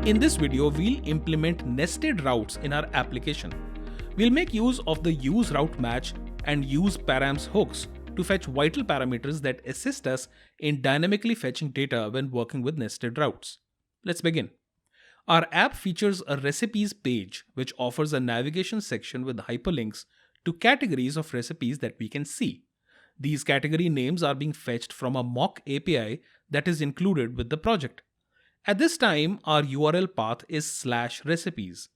In this video, we'll implement nested routes in our application. We'll make use of the useRouteMatch and useParams hooks to fetch vital parameters that assist us in dynamically fetching data when working with nested routes. Let's begin. Our app features a recipes page which offers a navigation section with hyperlinks to categories of recipes that we can see. These category names are being fetched from a mock API that is included with the project. At this time, our URL path is /recipes.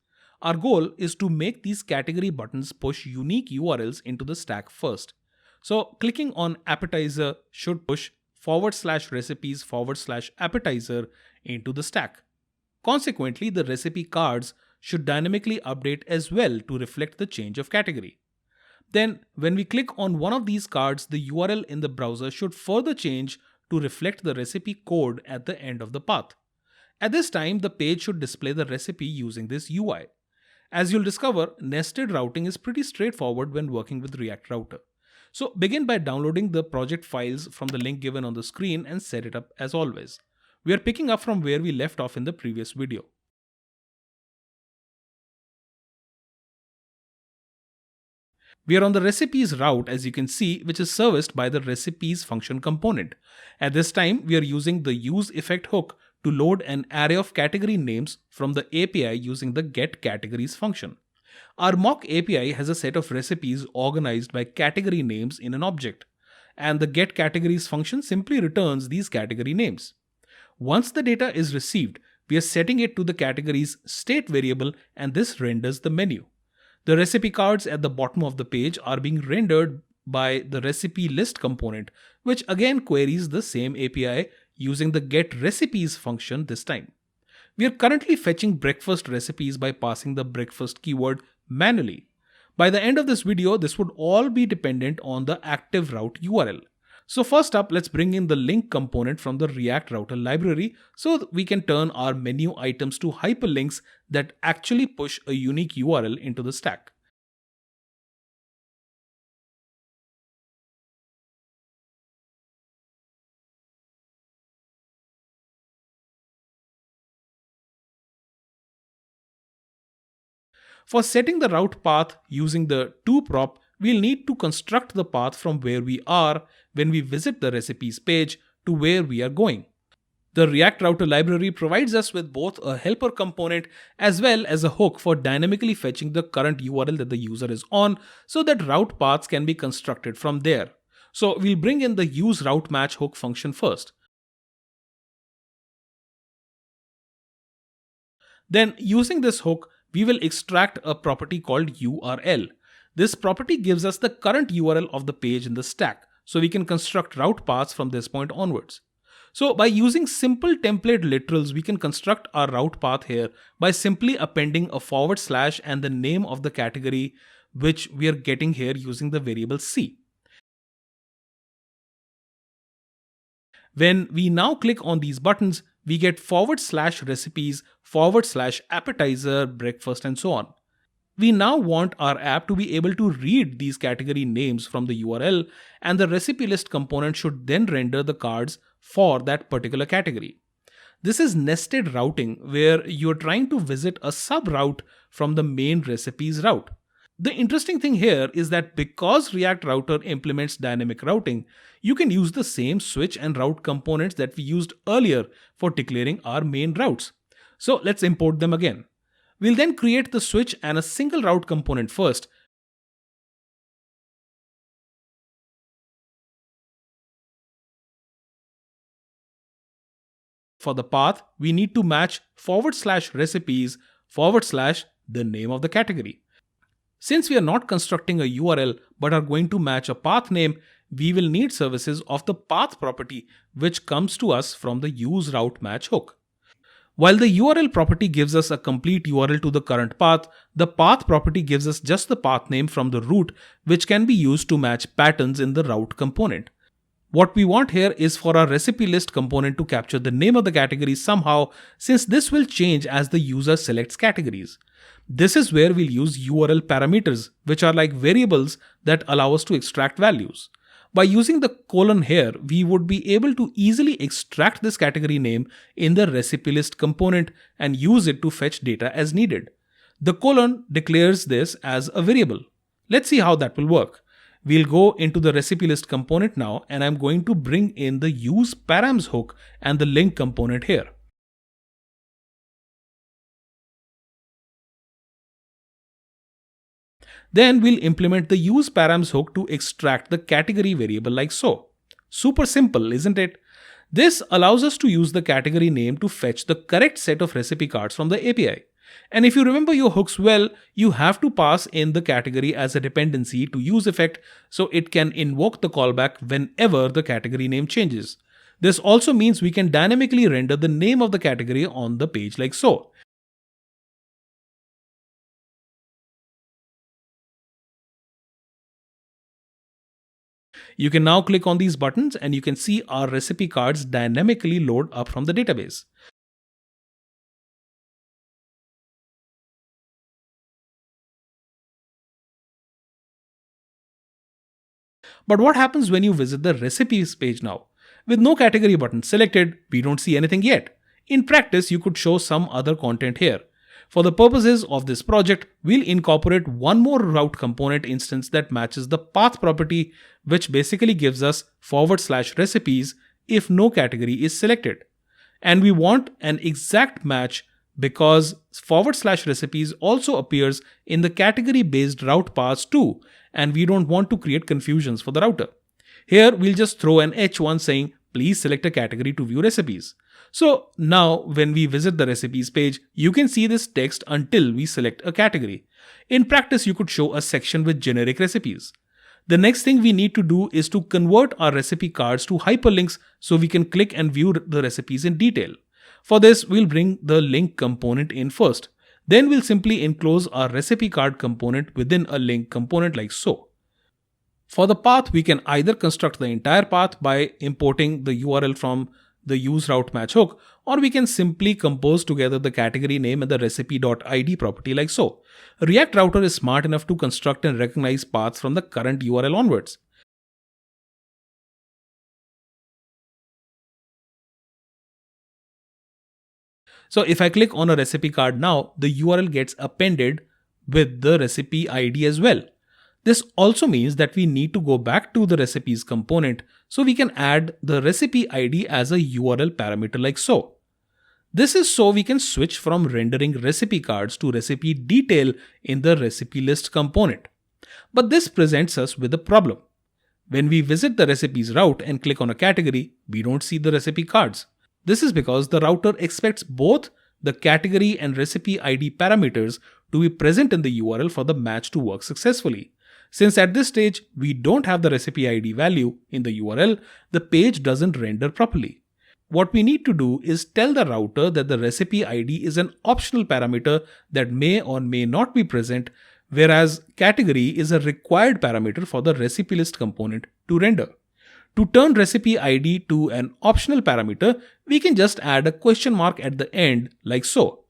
Our goal is to make these category buttons push unique URLs into the stack first. So clicking on appetizer should push /recipes/appetizer into the stack. Consequently, the recipe cards should dynamically update as well to reflect the change of category. Then, when we click on one of these cards, the URL in the browser should further change to reflect the recipe code at the end of the path. At this time, the page should display the recipe using this UI. As you'll discover, nested routing is pretty straightforward when working with React Router. So begin by downloading the project files from the link given on the screen and set it up as always. We are picking up from where we left off in the previous video. We are on the recipes route, as you can see, which is serviced by the recipes function component. At this time, we are using the useEffect hook to load an array of category names from the API using the getCategories function. Our mock API has a set of recipes organized by category names in an object, and the getCategories function simply returns these category names. Once the data is received, we are setting it to the category's state variable, and this renders the menu. The recipe cards at the bottom of the page are being rendered by the recipe list component, which again queries the same API using the getRecipes function this time. We are currently fetching breakfast recipes by passing the breakfast keyword manually. By the end of this video, this would all be dependent on the active route URL. So first up, let's bring in the link component from the React Router library so that we can turn our menu items to hyperlinks that actually push a unique URL into the stack. For setting the route path using the toProp, we'll need to construct the path from where we are when we visit the recipes page to where we are going. The React Router library provides us with both a helper component as well as a hook for dynamically fetching the current URL that the user is on so that route paths can be constructed from there. So we'll bring in the useRouteMatch hook function first. Then using this hook, we will extract a property called URL. This property gives us the current URL of the page in the stack, so we can construct route paths from this point onwards. So by using simple template literals, we can construct our route path here by simply appending a / and the name of the category which we are getting here using the variable C. When we now click on these buttons, we get /recipes, /appetizer, breakfast, and so on. We now want our app to be able to read these category names from the URL, and the recipe list component should then render the cards for that particular category. This is nested routing, where you're trying to visit a sub-route from the main recipes route. The interesting thing here is that because React Router implements dynamic routing, you can use the same switch and route components that we used earlier for declaring our main routes. So let's import them again. We'll then create the switch and a single route component first. For the path, we need to match /recipes / the name of the category. Since we are not constructing a URL but are going to match a path name, we will need services of the path property, which comes to us from the useRouteMatch hook. While the URL property gives us a complete URL to the current path, the path property gives us just the path name from the root, which can be used to match patterns in the route component. What we want here is for our recipe list component to capture the name of the category somehow, since this will change as the user selects categories. This is where we'll use URL parameters, which are like variables that allow us to extract values. By using the colon here, we would be able to easily extract this category name in the recipe list component and use it to fetch data as needed. The colon declares this as a variable. Let's see how that will work. We'll go into the recipe list component now, and I'm going to bring in the use params hook and the link component here. Then we'll implement the use params hook to extract the category variable like so. Super simple, isn't it? This allows us to use the category name to fetch the correct set of recipe cards from the API. And if you remember your hooks well, you have to pass in the category as a dependency to use effect so it can invoke the callback whenever the category name changes. This also means we can dynamically render the name of the category on the page like so. You can now click on these buttons and you can see our recipe cards dynamically load up from the database. But what happens when you visit the recipes page now? With no category button selected, we don't see anything yet. In practice, you could show some other content here. For the purposes of this project, we'll incorporate one more route component instance that matches the path property, which basically gives us /recipes if no category is selected. And we want an exact match because /recipes also appears in the category based route paths too, and we don't want to create confusions for the router. Here we'll just throw an H1 saying please select a category to view recipes. So now when we visit the recipes page, you can see this text until we select a category. In practice, you could show a section with generic recipes. The next thing we need to do is to convert our recipe cards to hyperlinks so we can click and view the recipes in detail. For this, we'll bring the link component in first. Then we'll simply enclose our recipe card component within a link component like so. For the path, we can either construct the entire path by importing the URL from the use route match hook, or we can simply compose together the category name and the recipe.id property like so. React Router is smart enough to construct and recognize paths from the current URL onwards. So if I click on a recipe card now, the URL gets appended with the recipe ID as well. This also means that we need to go back to the recipes component so we can add the recipe ID as a URL parameter like so. This is so we can switch from rendering recipe cards to recipe detail in the recipe list component. But this presents us with a problem. When we visit the recipes route and click on a category, we don't see the recipe cards. This is because the router expects both the category and recipe ID parameters to be present in the URL for the match to work successfully. Since at this stage we don't have the recipe ID value in the URL, the page doesn't render properly. What we need to do is tell the router that the recipe ID is an optional parameter that may or may not be present, whereas category is a required parameter for the recipe list component to render. To turn recipe ID to an optional parameter, we can just add a question mark at the end like so.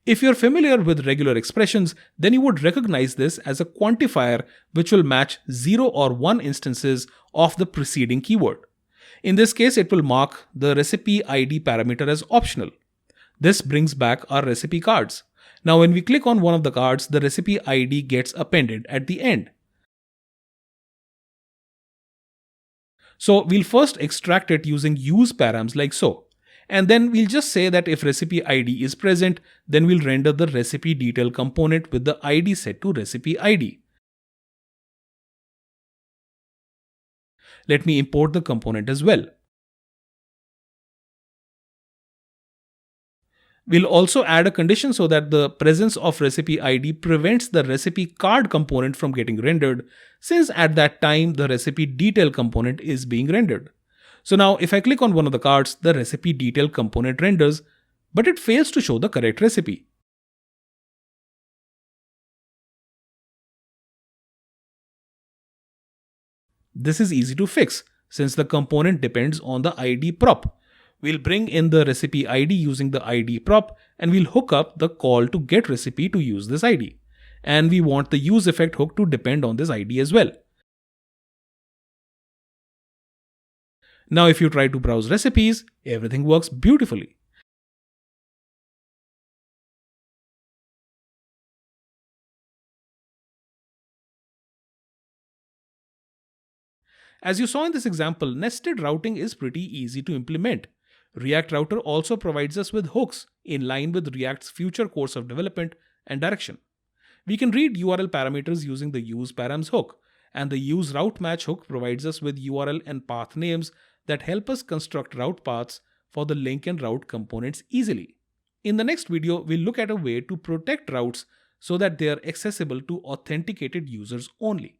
If you're familiar with regular expressions, then you would recognize this as a quantifier which will match 0 or 1 instances of the preceding keyword. In this case, it will mark the recipe ID parameter as optional. This brings back our recipe cards. Now when we click on one of the cards, the recipe ID gets appended at the end. So we'll first extract it using use params like so. And then we'll just say that if recipe ID is present, then we'll render the recipe detail component with the ID set to recipe ID. Let me import the component as well. We'll also add a condition so that the presence of recipe ID prevents the recipe card component from getting rendered, since at that time the recipe detail component is being rendered. So now if I click on one of the cards, the recipe detail component renders, but it fails to show the correct recipe. This is easy to fix since the component depends on the ID prop. We'll bring in the recipe ID using the ID prop and we'll hook up the call to get recipe to use this ID. And we want the use effect hook to depend on this ID as well. Now, if you try to browse recipes, everything works beautifully. As you saw in this example, nested routing is pretty easy to implement. React Router also provides us with hooks in line with React's future course of development and direction. We can read URL parameters using the useParams hook, and the useRouteMatch hook provides us with URL and path names that help us construct route paths for the link and route components easily. In the next video, we'll look at a way to protect routes so that they are accessible to authenticated users only.